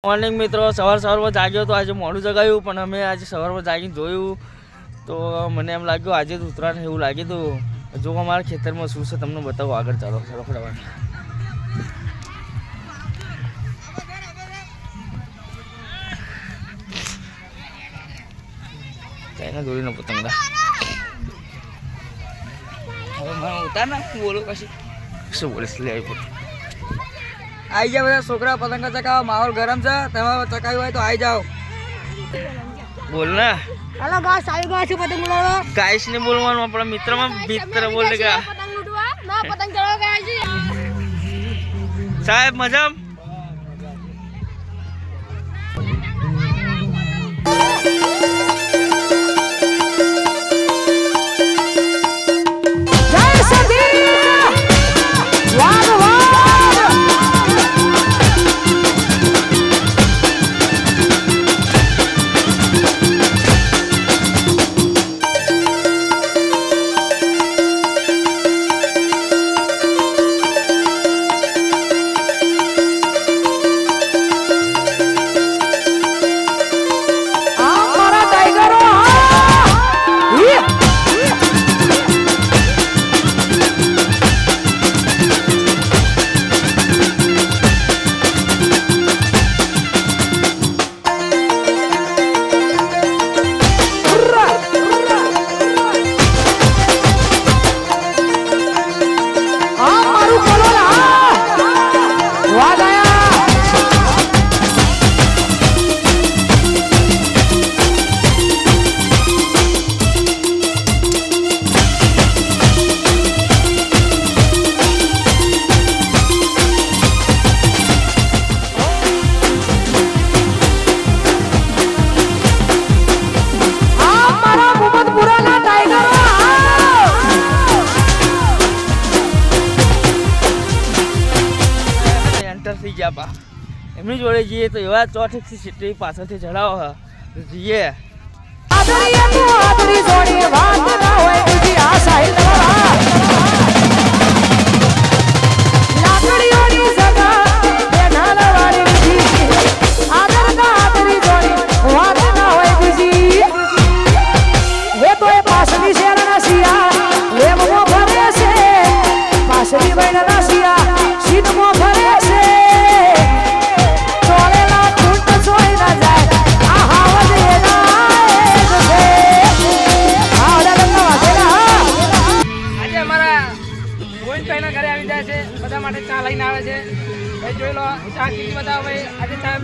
Morning મિત્રો, સવારમાં જાગ્યો તો આજે મોડું જગાયું, પણ અમે આજે સવારમાં જાગીને જોયું તો મને એમ લાગ્યું આજે જ ઉત્તરાયણ એવું લાગ્યું હતું. જો અમારા ખેતરમાં શું છે તમને બતાવો. આગળ ચાલો ફટાફટ. ચાઇના દોરીનો પતંગડા હવે મને ઉતાર ના બોલો પછી શું બોલીશ. લે આવી જાઓ બધા છોકરા, પતંગ ચકાવો. માહોલ ગરમ છે, તમે ચકાવ્યું હોય તો આવી જાઓ. બોલ ના. હેલો ગાઈસ, આવી ગયા છે પતંગ ઉડાડવા. ગાઈસ ને બોલવાનું, આપણા મિત્રમાં મિત્ર બોલે કે પતંગ ઉડાડવા ના પતંગ ચડાવવા ગયા છે સાહેબ. મજામ થઈ ગયા. એમની જોડે જઈએ તો એવા ચોથી સીટી પાછળથી ચડાવો જઈએ. બધા માટે ચા લઈને આવે છે. જોઈ લો ચા કીધી બધા. હવે આજે ચા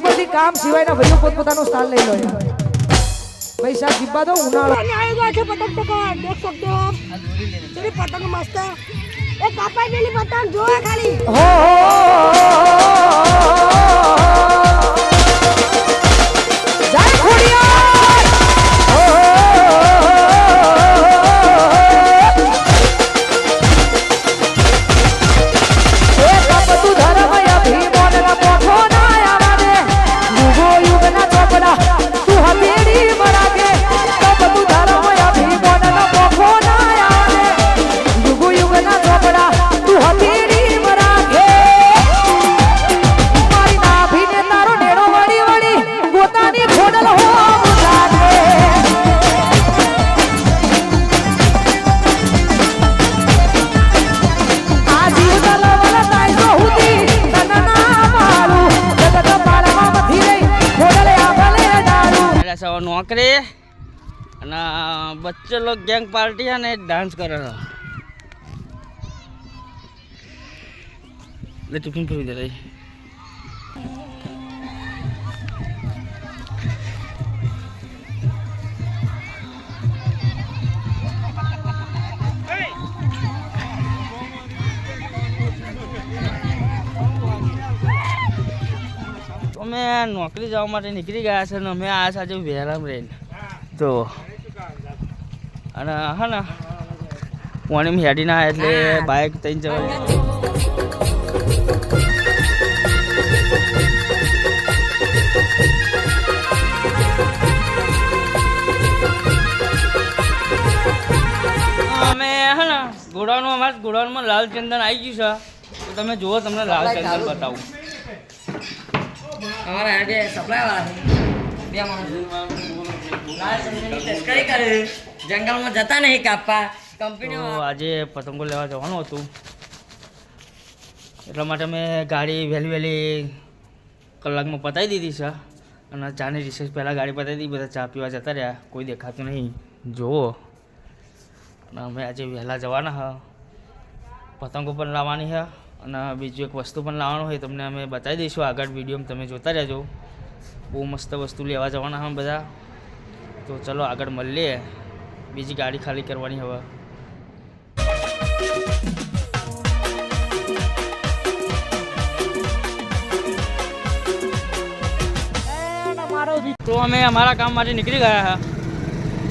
છે કામ સિવાયના ભાઈઓ પોતપોતાનું સ્થાન લઈ લો. પૈસા જીવવા દો. ઉનાળો આવી ગયો છે પતંગ ચગાવવા. દેખ શકते हो तेरी पतंग मस्त है. एक कापाई गेली पतंग जो है खाली हो जय खोडियार. ए कब तू धर्म या भीमोन ना पोठो ना तू हथेड़ी मरा के तब तू धर्म या भीमोन ना पोखो ना आवे. युग युग ना चोपड़ा तू हथेड़ी मरा के मारी नाभि ने तारो नेड़ो वड़ी वड़ी પોતાની ખોડલ હો મુજાતે. આ જીવ દલવલ તાઈ જો હુતી તનના મારું જગત પાળવા મથી રહી ખોડલે નોકરી અને બચ્ચે લોગ ગેંગ પાર્ટી है ने डांस कर रहा ले टिफिन पे दे रही. અમે નોકરી જવા માટે નીકળી ગયા છે ને અમે આ સાંજે વહેરામ રહીને જો અને હા ને મોર્નિંગ હેડી ના એટલે બાઇક તઈને જવા અમે હે ને ગોડાઉનમાં અમારા ગોડાઉનમાં લાલ ચંદન આવી ગયું છે તો તમે જુઓ તમને લાલ ચંદન બતાવું અમારા આજે સપ્લાય વાળા છે બે માણસ લાલ ચંદનની તસ્કરી કરે જંગલમાં જતા નહીં કાપવા કંપનીઓ તો આજે પતંગો લેવા જવાનું હતું એટલા માટે મેં ગાડી વહેલી કલાકમાં પતાવી દીધી છે અને ચાની રિસેસ પહેલાં ગાડી પતાવી દીધી બધા ચા પીવા જતા રહ્યા કોઈ દેખાતું નહીં જુઓ અને અમે આજે વહેલા જવાના હા પતંગો પણ લાવવાની છે અને બીજું એક વસ્તુ પણ લાવવાનું હોય તમને અમે બતાવી દઈશું આગળ વિડીયોમાં તમે જોતા રહેજો બહુ મસ્ત વસ્તુ લેવા જવાના હા બધા તો ચલો આગળ મળીએ બીજી ગાડી ખાલી કરવાની હવે તો અમે અમારા કામ માટે નીકળી ગયા હા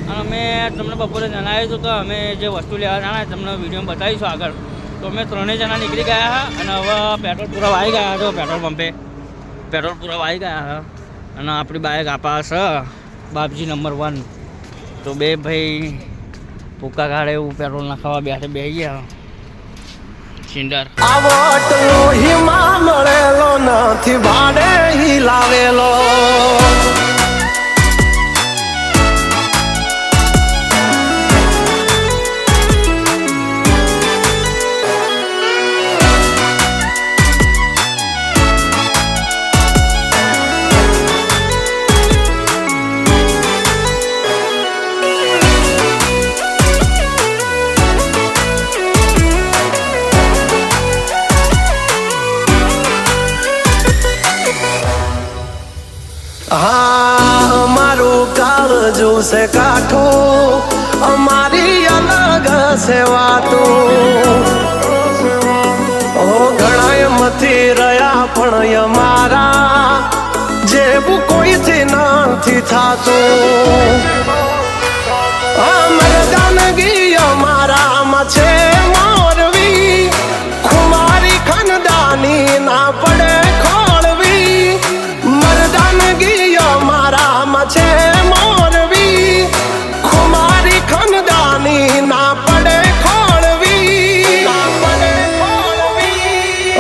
અને અમે તમને બપોરે જણાવ્યું હતું કે અમે જે વસ્તુ લેવા જણા તમને વિડીયોમાં બતાવીશું આગળ તો અમે ત્રણેય જણા નીકળી ગયા હા અને હવે પેટ્રોલ પૂરા આવી ગયા છો પેટ્રોલ પંપે પેટ્રોલ પૂરા આવી ગયા હા અને આપણી બાઇક આપા છે બાપજી નંબર 1 તો બે ભાઈ ભૂકા કાઢે એવું પેટ્રોલ નાખાવા બેસી ગયા સિન્ડર આવટલો હિમા મળેલો નથી ભાડે હિલાવેલો હા અમારું કાળજું છે કાઠું અમારી અલગ છે વાતો ઘણા મથી રહ્યા પણ અમારા જેવું કોઈથી નથી થતું મરદાનગી અમારામાં છે મોરવી ખુમારી ખાનદાની ના પડે ખોળવી મરદાનગી અમારામાં છે મોરવી ખુમારી ખાનદાની ના પડે ખોળવી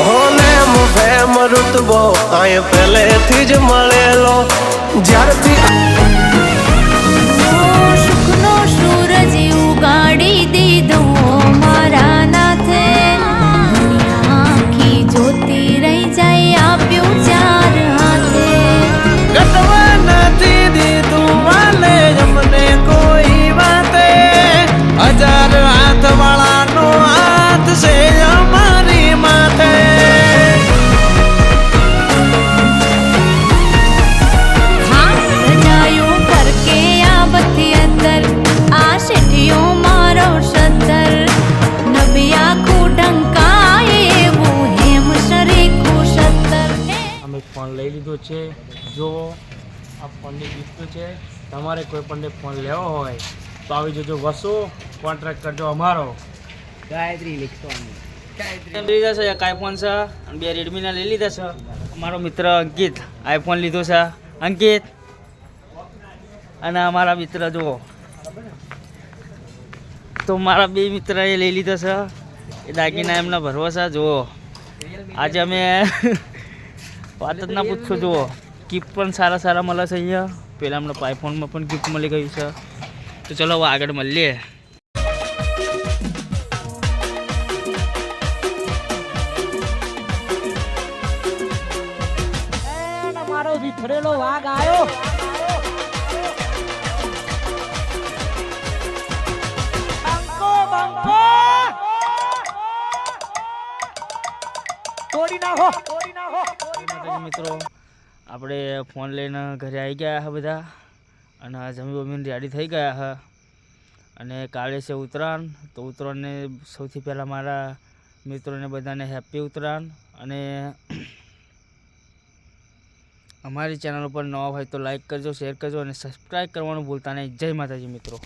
હોને ફેમ રુતબો આય પહેલેથી જ મળેલો જ્યારથી સુખનો સૂરજ ઉગાડી દીધો મારા નાથે દુનિયા આખી જોતી રહી જાય આપ્યું ચાર હાથે ગટવા નથી દીધું વાલે અમને કોઈ વાતે 1000 હાથ વાળાનો હાથ છે અમારી માથે હા રજાયું ફરકે આ બધી અંદર આ શેઠિયો મારો સત્તર નબી આખું ઢંકાય એવું હેમ શરીખું સત્તર અમે ફોન લઈ લીધો છે જો આ ફોનની ગિફ્ટ છે તમારે કોઈ પણ ફોન લેવો હોય તો આવી જજો વસો કોન્ટ્રાક્ટ કરજો અમારો ગાયત્રી ઇલેક્ટ્રોનિક લઈ લીધા છે એક આઈફોન છે અને 2 રેડમીના લઈ લીધા છે અમારો મિત્ર અંકિત આઈફોન લીધો છે અંકિત અને અમારા મિત્ર જુઓ તો મારા બે મિત્રએ લઈ લીધો છે એ દાગીના એમના ભરવસા જુઓ આજે અમે વાત જ ના પૂછો જુઓ ગિફ્ટ પણ સારા મળે છે અહીંયા પહેલાં અમને આઈફોનમાં પણ ગિફ્ટ મળી ગયું છે તો ચલો હવે આગળ મળીએ મારો વિફરેલો વાઘ આવ્યો બંકો તોડી નાખો મિત્રો આપણે ફોન લઈને ઘરે આવી ગયા હા બધા અને જમી બમીને રેડી થઈ ગયા હા અને કાલે છે ઉત્તરાયણ તો ઉત્તરાયણને સૌથી પહેલાં મારા મિત્રોને બધાને હેપી ઉત્તરાયણ અને અમારી ચેનલ ઉપર નવા હોય તો લાઈક કરજો, શેર કરજો અને સબસ્ક્રાઈબ કરવાનું ભૂલતા નહીં. જય માતાજી મિત્રો.